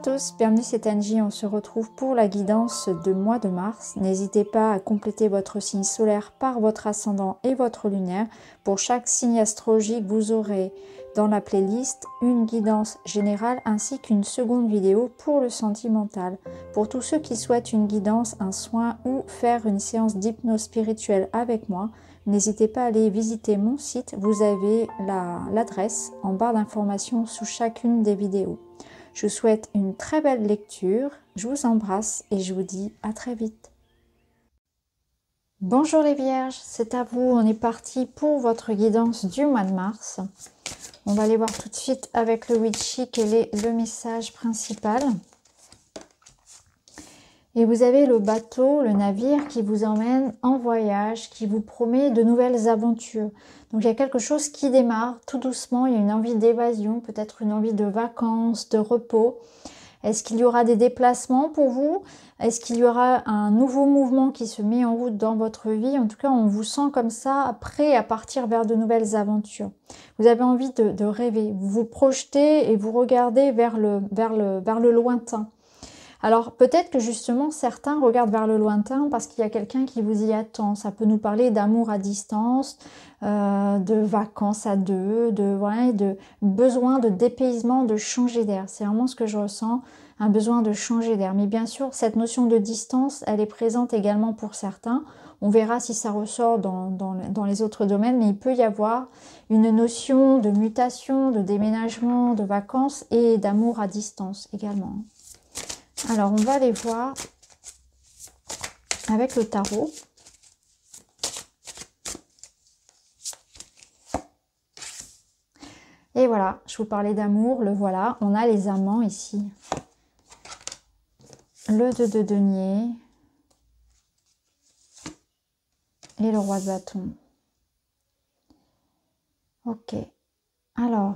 tous, bienvenue, c'est Angie. On se retrouve pour la guidance de mois de mars. N'hésitez pas à compléter votre signe solaire par votre ascendant et votre lunaire. Pour chaque signe astrologique, vous aurez dans la playlist une guidance générale ainsi qu'une seconde vidéo pour le sentimental. Pour tous ceux qui souhaitent une guidance, un soin ou faire une séance d'hypnose spirituelle avec moi, n'hésitez pas à aller visiter mon site. Vous avez l'adresse en barre d'informations sous chacune des vidéos. Je vous souhaite une très belle lecture, je vous embrasse et je vous dis à très vite. Bonjour les vierges, c'est à vous, on est parti pour votre guidance du mois de mars. On va aller voir tout de suite avec le Witchy quel est le message principal. Et vous avez le bateau, le navire qui vous emmène en voyage, qui vous promet de nouvelles aventures. Donc il y a quelque chose qui démarre tout doucement, il y a une envie d'évasion, peut-être une envie de vacances, de repos. Est-ce qu'il y aura des déplacements pour vous? Est-ce qu'il y aura un nouveau mouvement qui se met en route dans votre vie? En tout cas, on vous sent comme ça, prêt à partir vers de nouvelles aventures. Vous avez envie de rêver, vous vous projetez et vous regardez vers le lointain. Alors peut-être que justement certains regardent vers le lointain parce qu'il y a quelqu'un qui vous y attend. Ça peut nous parler d'amour à distance, de vacances à deux, de besoin de dépaysement, de changer d'air. C'est vraiment ce que je ressens, un besoin de changer d'air. Mais bien sûr, cette notion de distance, elle est présente également pour certains. On verra si ça ressort dans les autres domaines, mais il peut y avoir une notion de mutation, de déménagement, de vacances et d'amour à distance également. Alors, on va aller voir avec le tarot. Et voilà, je vous parlais d'amour, le voilà. On a les amants ici. Le 2 de denier. Et le roi de bâton. Ok. Alors...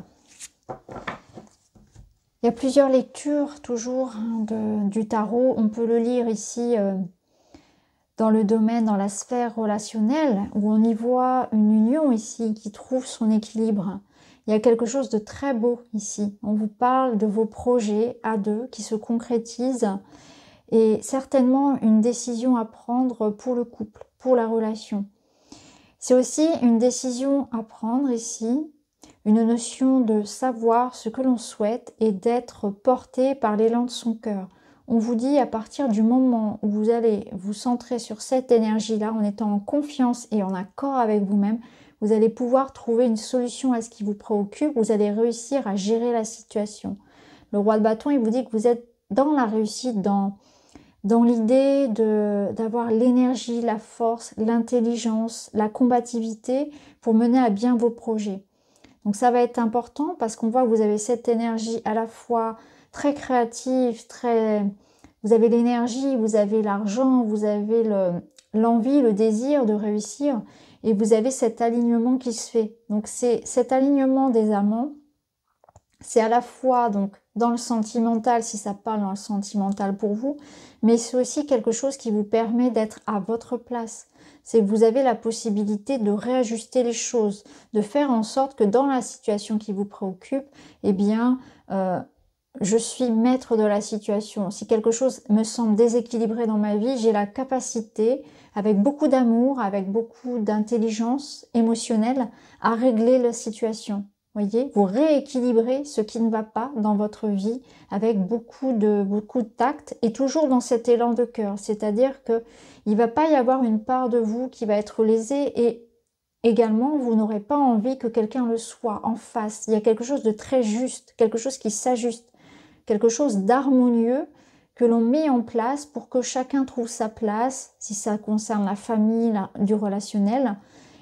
il y a plusieurs lectures toujours du tarot. On peut le lire ici dans le domaine, dans la sphère relationnelle, où on y voit une union ici qui trouve son équilibre. Il y a quelque chose de très beau ici. On vous parle de vos projets à deux qui se concrétisent et certainement une décision à prendre pour le couple, pour la relation. C'est aussi une décision à prendre ici, une notion de savoir ce que l'on souhaite et d'être porté par l'élan de son cœur. On vous dit à partir du moment où vous allez vous centrer sur cette énergie-là, en étant en confiance et en accord avec vous-même, vous allez pouvoir trouver une solution à ce qui vous préoccupe, vous allez réussir à gérer la situation. Le roi de bâton, il vous dit que vous êtes dans la réussite, dans l'idée d'avoir l'énergie, la force, l'intelligence, la combativité pour mener à bien vos projets. Donc ça va être important parce qu'on voit que vous avez cette énergie à la fois très créative, vous avez l'énergie, vous avez l'argent, vous avez l'envie, le désir de réussir et vous avez cet alignement qui se fait. Donc c'est cet alignement des amants, c'est à la fois donc dans le sentimental, si ça parle dans le sentimental pour vous, mais c'est aussi quelque chose qui vous permet d'être à votre place. C'est que vous avez la possibilité de réajuster les choses, de faire en sorte que dans la situation qui vous préoccupe, eh bien, je suis maître de la situation. Si quelque chose me semble déséquilibré dans ma vie, j'ai la capacité, avec beaucoup d'amour, avec beaucoup d'intelligence émotionnelle, à régler la situation. Voyez, vous rééquilibrez ce qui ne va pas dans votre vie avec beaucoup de tact et toujours dans cet élan de cœur. C'est-à-dire que il ne va pas y avoir une part de vous qui va être lésée et également vous n'aurez pas envie que quelqu'un le soit en face. Il y a quelque chose de très juste, quelque chose qui s'ajuste, quelque chose d'harmonieux que l'on met en place pour que chacun trouve sa place, si ça concerne la famille, du relationnel.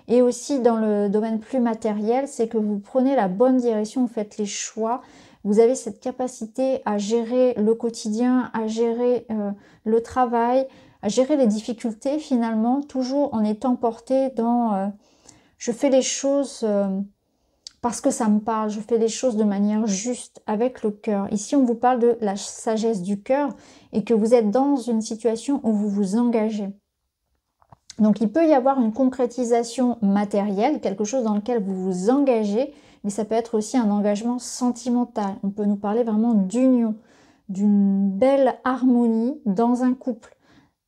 Et aussi dans le domaine plus matériel, c'est que vous prenez la bonne direction, vous faites les choix, vous avez cette capacité à gérer le quotidien, à gérer le travail, à gérer les difficultés finalement, toujours en étant porté dans je fais les choses parce que ça me parle, je fais les choses de manière juste, avec le cœur. Ici, on vous parle de la sagesse du cœur et que vous êtes dans une situation où vous vous engagez. Donc, il peut y avoir une concrétisation matérielle, quelque chose dans lequel vous vous engagez, mais ça peut être aussi un engagement sentimental. On peut nous parler vraiment d'union, d'une belle harmonie dans un couple.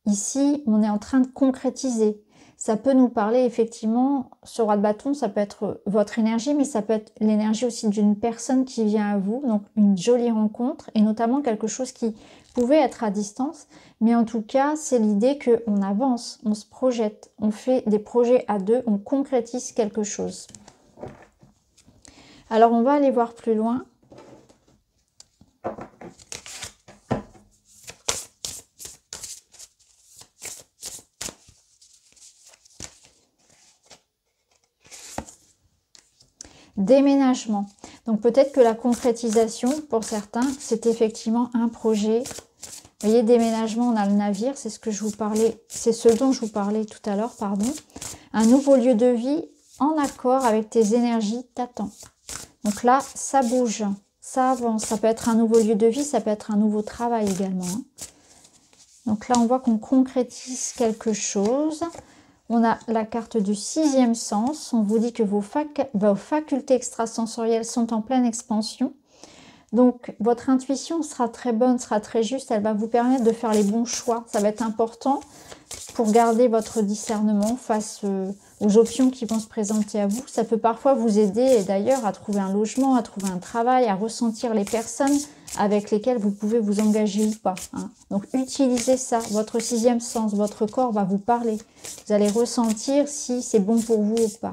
Ici, on est en train de concrétiser. Ça peut nous parler effectivement, ce roi de bâton, ça peut être votre énergie, mais ça peut être l'énergie aussi d'une personne qui vient à vous, donc une jolie rencontre, et notamment quelque chose qui pouvait être à distance, mais en tout cas, c'est l'idée qu'on avance, on se projette, on fait des projets à deux, on concrétise quelque chose. Alors, on va aller voir plus loin. Déménagement. Donc peut-être que la concrétisation, pour certains, c'est effectivement un projet. Vous voyez, déménagement, on a le navire, c'est ce que je vous parlais, c'est ce dont je vous parlais tout à l'heure, pardon. Un nouveau lieu de vie en accord avec tes énergies t'attend. Donc là, ça bouge, ça avance. Ça peut être un nouveau lieu de vie, ça peut être un nouveau travail également. Donc là, on voit qu'on concrétise quelque chose. On a la carte du 6e sens. On vous dit que vos facultés extrasensorielles sont en pleine expansion. Donc, votre intuition sera très bonne, sera très juste. Elle va vous permettre de faire les bons choix. Ça va être important pour garder votre discernement face aux options qui vont se présenter à vous. Ça peut parfois vous aider, d'ailleurs, à trouver un logement, à trouver un travail, à ressentir les personnes avec lesquelles vous pouvez vous engager ou pas. Hein. Donc, utilisez ça. Votre 6e sens, votre corps va vous parler. Vous allez ressentir si c'est bon pour vous ou pas.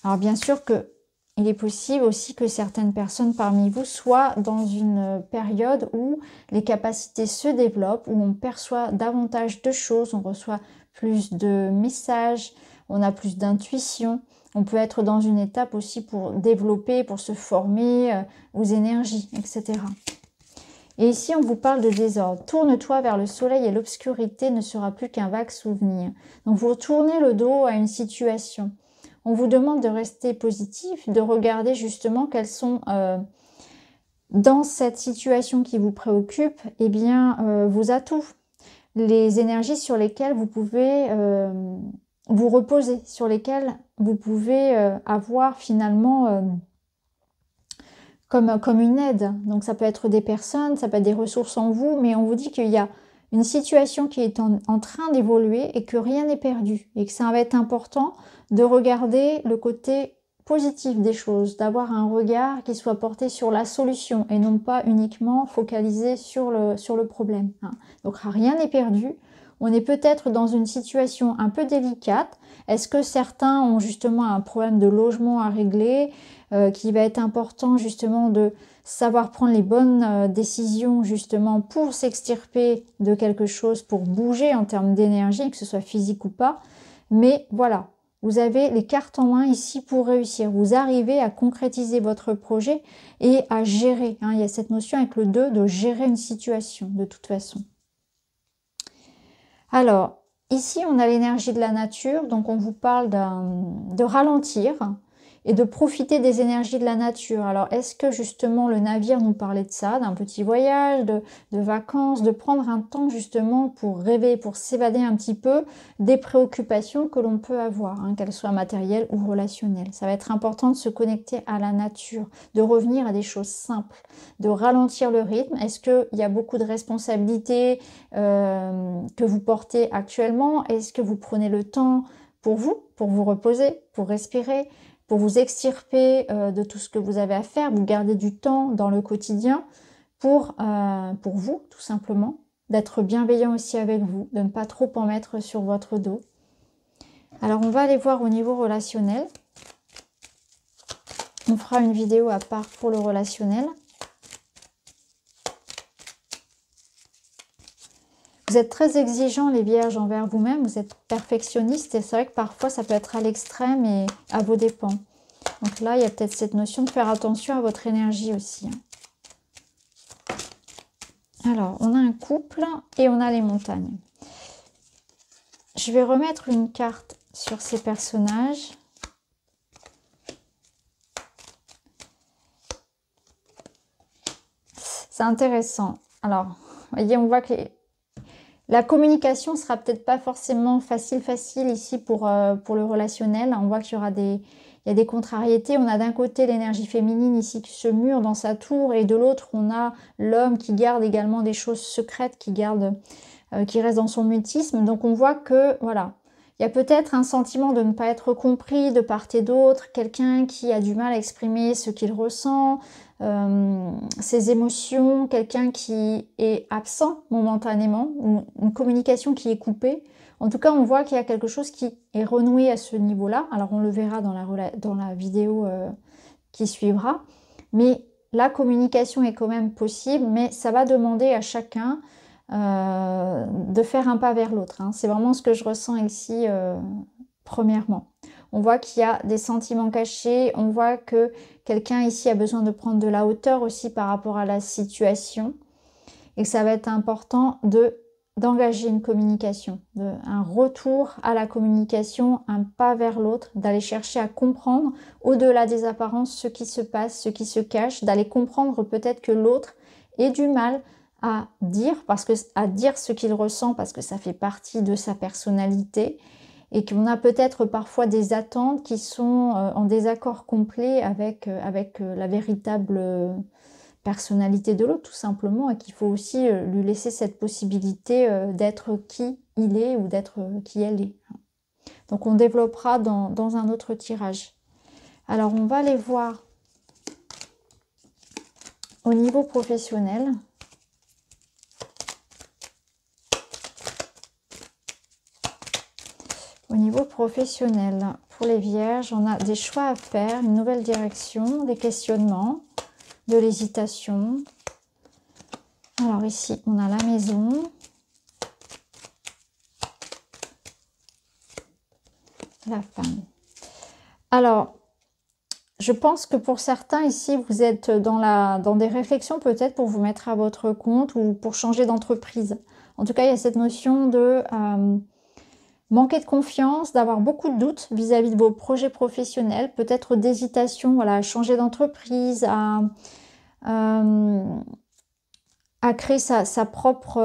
Alors, bien sûr que il est possible aussi que certaines personnes parmi vous soient dans une période où les capacités se développent, où on perçoit davantage de choses, on reçoit plus de messages, on a plus d'intuition. On peut être dans une étape aussi pour développer, pour se former aux énergies, etc. Et ici, on vous parle de désordre. Tourne-toi vers le soleil et l'obscurité ne sera plus qu'un vague souvenir. Donc, vous tournez le dos à une situation. On vous demande de rester positif, de regarder justement quels sont, dans cette situation qui vous préoccupe, eh bien, vos atouts, les énergies sur lesquelles vous pouvez vous reposer, sur lesquelles vous pouvez avoir finalement comme une aide. Donc, ça peut être des personnes, ça peut être des ressources en vous, mais on vous dit qu'il y a une situation qui est en train d'évoluer et que rien n'est perdu. Et que ça va être important de regarder le côté positif des choses, d'avoir un regard qui soit porté sur la solution et non pas uniquement focalisé sur le problème. Hein. Donc, rien n'est perdu. On est peut-être dans une situation un peu délicate. Est-ce que certains ont justement un problème de logement à régler qui va être important justement de savoir prendre les bonnes décisions justement pour s'extirper de quelque chose, pour bouger en termes d'énergie, que ce soit physique ou pas. Mais voilà, vous avez les cartes en main ici pour réussir. Vous arrivez à concrétiser votre projet et à gérer. Hein, il y a cette notion avec le 2 de gérer une situation de toute façon. Alors, ici, on a l'énergie de la nature. Donc, on vous parle de ralentir et de profiter des énergies de la nature. Alors, est-ce que justement le navire nous parlait de ça, d'un petit voyage, de vacances, de prendre un temps justement pour rêver, pour s'évader un petit peu des préoccupations que l'on peut avoir, hein, qu'elles soient matérielles ou relationnelles. Ça va être important de se connecter à la nature, de revenir à des choses simples, de ralentir le rythme. Est-ce qu'il y a beaucoup de responsabilités que vous portez actuellement? Est-ce que vous prenez le temps pour vous reposer, pour respirer, pour vous extirper de tout ce que vous avez à faire, vous gardez du temps dans le quotidien pour vous, tout simplement, d'être bienveillant aussi avec vous, de ne pas trop en mettre sur votre dos. Alors, on va aller voir au niveau relationnel. On fera une vidéo à part pour le relationnel. Vous êtes très exigeants, les vierges, envers vous-même. Vous êtes perfectionnistes et c'est vrai que parfois, ça peut être à l'extrême et à vos dépens. Donc là, il y a peut-être cette notion de faire attention à votre énergie aussi. Alors, on a un couple et on a les montagnes. Je vais remettre une carte sur ces personnages. C'est intéressant. Alors, vous voyez, on voit que La communication sera peut-être pas forcément facile ici pour le relationnel. On voit qu'il y aura il y a des contrariétés. On a d'un côté l'énergie féminine ici qui se mure dans sa tour et de l'autre on a l'homme qui garde également des choses secrètes, qui reste dans son mutisme. Donc on voit que voilà, il y a peut-être un sentiment de ne pas être compris de part et d'autre, quelqu'un qui a du mal à exprimer ce qu'il ressent, ses émotions, quelqu'un qui est absent momentanément, ou une communication qui est coupée. En tout cas, on voit qu'il y a quelque chose qui est renoué à ce niveau-là. Alors, on le verra dans la vidéo qui suivra. Mais la communication est quand même possible, mais ça va demander à chacun de faire un pas vers l'autre. Hein. C'est vraiment ce que je ressens ici, premièrement. On voit qu'il y a des sentiments cachés, on voit que quelqu'un ici a besoin de prendre de la hauteur aussi par rapport à la situation et que ça va être important d'engager une communication, un retour à la communication, un pas vers l'autre, d'aller chercher à comprendre au-delà des apparences ce qui se passe, ce qui se cache, d'aller comprendre peut-être que l'autre ait du mal à dire ce qu'il ressent parce que ça fait partie de sa personnalité et qu'on a peut-être parfois des attentes qui sont en désaccord complet avec la véritable personnalité de l'autre tout simplement et qu'il faut aussi lui laisser cette possibilité d'être qui il est ou d'être qui elle est. Donc on développera dans un autre tirage. Alors on va aller voir au niveau professionnel. Au niveau professionnel, pour les vierges, on a des choix à faire, une nouvelle direction, des questionnements, de l'hésitation. Alors ici, on a la maison. La femme. Alors, je pense que pour certains ici, vous êtes dans des réflexions peut-être pour vous mettre à votre compte ou pour changer d'entreprise. En tout cas, il y a cette notion de manquer de confiance, d'avoir beaucoup de doutes vis-à-vis de vos projets professionnels, peut-être d'hésitation, voilà, à changer d'entreprise, à créer sa propre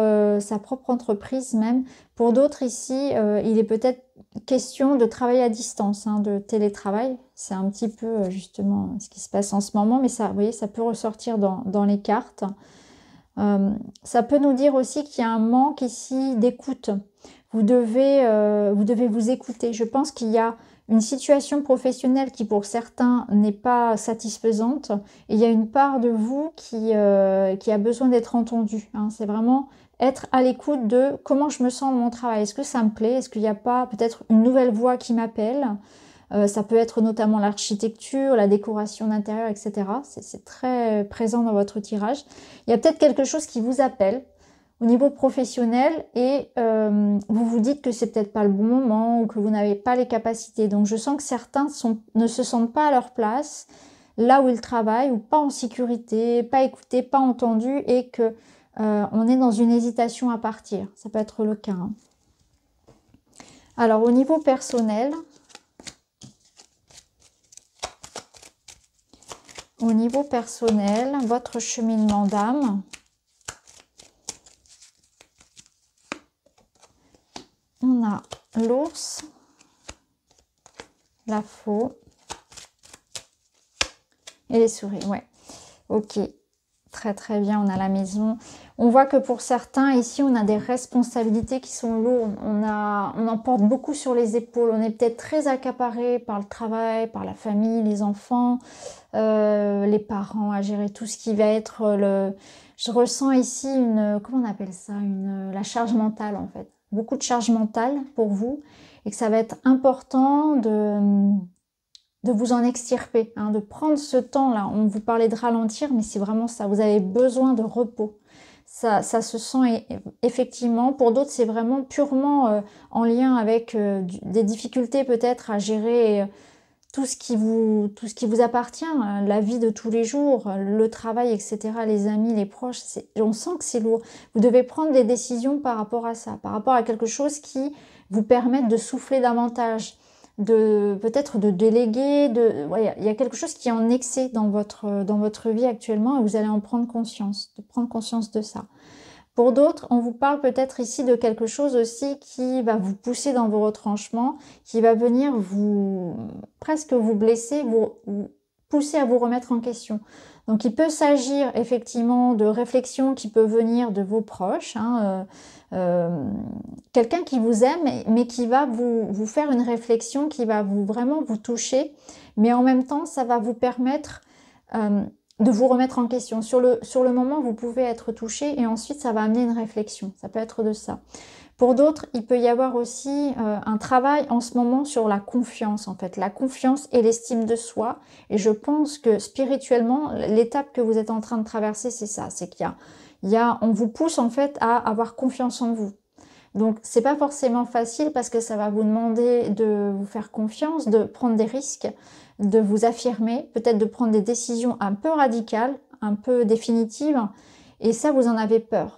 entreprise même. Pour d'autres ici, il est peut-être question de travail à distance, hein, de télétravail. C'est un petit peu justement ce qui se passe en ce moment, mais ça, vous voyez, ça peut ressortir dans les cartes. Ça peut nous dire aussi qu'il y a un manque ici d'écoute. Vous devez vous écouter. Je pense qu'il y a une situation professionnelle qui pour certains n'est pas satisfaisante et il y a une part de vous qui a besoin d'être entendue. Hein. C'est vraiment être à l'écoute de comment je me sens dans mon travail. Est-ce que ça me plaît? Est-ce qu'il n'y a pas peut-être une nouvelle voix qui m'appelle? Ça peut être notamment l'architecture, la décoration d'intérieur, etc. C'est très présent dans votre tirage. Il y a peut-être quelque chose qui vous appelle au niveau professionnel et vous vous dites que c'est peut-être pas le bon moment ou que vous n'avez pas les capacités. Donc je sens que certains ne se sentent pas à leur place là où ils travaillent ou pas en sécurité, pas écoutés, pas entendus et que on est dans une hésitation à partir. Ça peut être le cas. Hein. Alors au niveau personnel, votre cheminement d'âme. On a l'ours, la faux et les souris. Ouais, ok, très très bien. On a la maison. On voit que pour certains ici, on a des responsabilités qui sont lourdes. On en porte beaucoup sur les épaules. On est peut-être très accaparé par le travail, par la famille, les enfants, les parents à gérer tout ce qui va être Je ressens ici comment on appelle ça, la charge mentale en fait. Beaucoup de charge mentale pour vous et que ça va être important de vous en extirper, hein, de prendre ce temps-là. On vous parlait de ralentir, mais c'est vraiment ça. Vous avez besoin de repos. Ça se sent effectivement. Pour d'autres, c'est vraiment purement en lien avec des difficultés peut-être à gérer tout ce qui vous appartient, la vie de tous les jours, le travail, etc., les amis, les proches, on sent que c'est lourd. Vous devez prendre des décisions par rapport à ça, par rapport à quelque chose qui vous permette de souffler davantage, peut-être de déléguer, ouais, il y a quelque chose qui est en excès dans votre vie actuellement et vous allez en prendre conscience, de prendre conscience de ça. Pour d'autres, on vous parle peut-être ici de quelque chose aussi qui va vous pousser dans vos retranchements, qui va venir presque vous blesser, vous pousser à vous remettre en question. Donc il peut s'agir effectivement de réflexions qui peuvent venir de vos proches, hein, quelqu'un qui vous aime, mais qui va vous faire une réflexion qui va vraiment vous toucher, mais en même temps, ça va vous permettre de vous remettre en question. Sur le moment, vous pouvez être touché et ensuite, ça va amener une réflexion. Ça peut être de ça. Pour d'autres, il peut y avoir aussi un travail en ce moment sur la confiance, en fait. La confiance et l'estime de soi. Et je pense que spirituellement, l'étape que vous êtes en train de traverser, c'est ça. C'est qu'il on vous pousse en fait à avoir confiance en vous. Donc, c'est pas forcément facile parce que ça va vous demander de vous faire confiance, de prendre des risques, de vous affirmer, peut-être de prendre des décisions un peu radicales, un peu définitives. Et ça, vous en avez peur.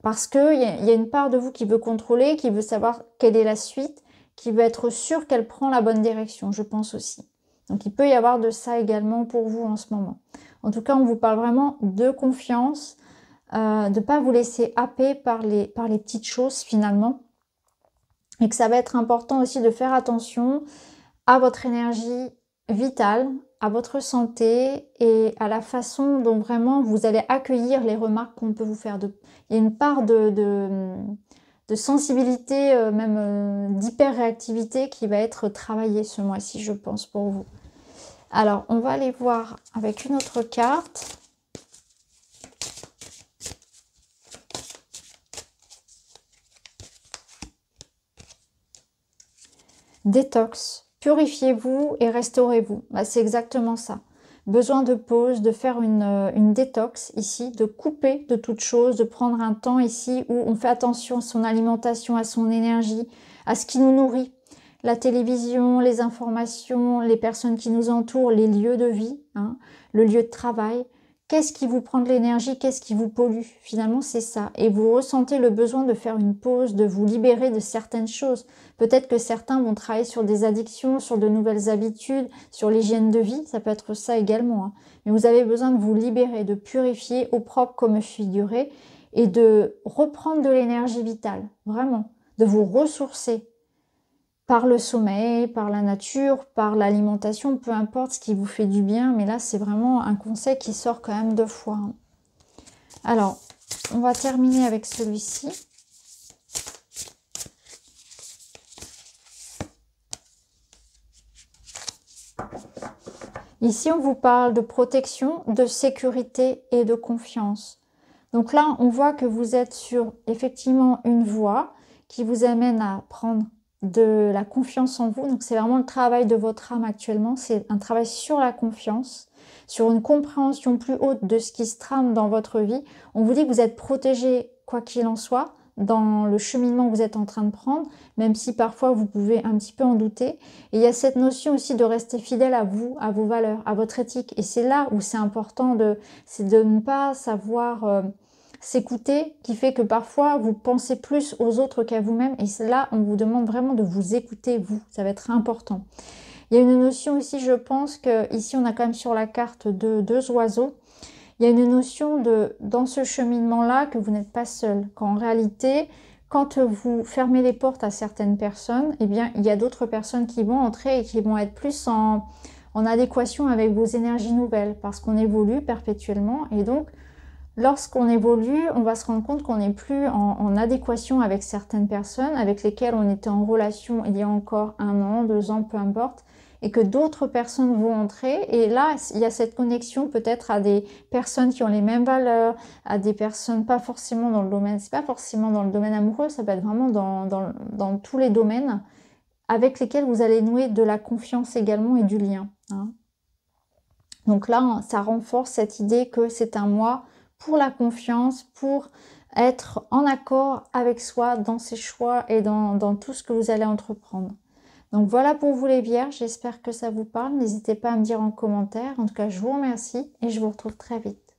Parce qu'il y a une part de vous qui veut contrôler, qui veut savoir quelle est la suite, qui veut être sûre qu'elle prend la bonne direction, je pense aussi. Donc, il peut y avoir de ça également pour vous en ce moment. En tout cas, on vous parle vraiment de confiance, de ne pas vous laisser happer par les petites choses finalement. Et que ça va être important aussi de faire attention à votre énergie vitale, à votre santé et à la façon dont vraiment vous allez accueillir les remarques qu'on peut vous faire. Il y a une part de sensibilité, même d'hyper-réactivité qui va être travaillée ce mois-ci, je pense, pour vous. Alors, on va aller voir avec une autre carte. Détox, purifiez-vous et restaurez-vous. Bah, c'est exactement ça. Besoin de pause, de faire une détox ici, de couper de toute chose, de prendre un temps ici où on fait attention à son alimentation, à son énergie, à ce qui nous nourrit. La télévision, les informations, les personnes qui nous entourent, les lieux de vie, hein, le lieu de travail. Qu'est-ce qui vous prend de l'énergie? Qu'est-ce qui vous pollue? Finalement, c'est ça. Et vous ressentez le besoin de faire une pause, de vous libérer de certaines choses. Peut-être que certains vont travailler sur des addictions, sur de nouvelles habitudes, sur l'hygiène de vie. Ça peut être ça également. Hein. Mais vous avez besoin de vous libérer, de purifier au propre comme figuré et de reprendre de l'énergie vitale. Vraiment. De vous ressourcer. Par le sommeil, par la nature, par l'alimentation, peu importe ce qui vous fait du bien. Mais là, c'est vraiment un conseil qui sort quand même 2 fois. Alors, on va terminer avec celui-ci. Ici, on vous parle de protection, de sécurité et de confiance. Donc là, on voit que vous êtes sur effectivement une voie qui vous amène à prendre de la confiance en vous. Donc c'est vraiment le travail de votre âme actuellement. C'est un travail sur la confiance, sur une compréhension plus haute de ce qui se trame dans votre vie. On vous dit que vous êtes protégé quoi qu'il en soit dans le cheminement que vous êtes en train de prendre, même si parfois vous pouvez un petit peu en douter. Et il y a cette notion aussi de rester fidèle à vous, à vos valeurs, à votre éthique. Et c'est là où c'est important c'est de ne pas savoir s'écouter, qui fait que parfois vous pensez plus aux autres qu'à vous-même. Et là, on vous demande vraiment de vous écouter, vous. Ça va être important. Il y a une notion ici, je pense que ici on a quand même sur la carte deux oiseaux. Il y a une notion dans ce cheminement-là que vous n'êtes pas seul. Qu'en réalité, quand vous fermez les portes à certaines personnes, eh bien, il y a d'autres personnes qui vont entrer et qui vont être plus en adéquation avec vos énergies nouvelles parce qu'on évolue perpétuellement. Et donc, lorsqu'on évolue, on va se rendre compte qu'on n'est plus en adéquation avec certaines personnes avec lesquelles on était en relation il y a encore 1 an, 2 ans, peu importe, et que d'autres personnes vont entrer. Et là, il y a cette connexion peut-être à des personnes qui ont les mêmes valeurs, à des personnes pas forcément dans le domaine, c'est pas forcément dans le domaine amoureux, ça peut être vraiment dans tous les domaines avec lesquels vous allez nouer de la confiance également et du lien. Hein. Donc là, ça renforce cette idée que c'est un mois pour la confiance, pour être en accord avec soi dans ses choix et dans tout ce que vous allez entreprendre. Donc voilà pour vous les vierges, j'espère que ça vous parle. N'hésitez pas à me dire en commentaire. En tout cas, je vous remercie et je vous retrouve très vite.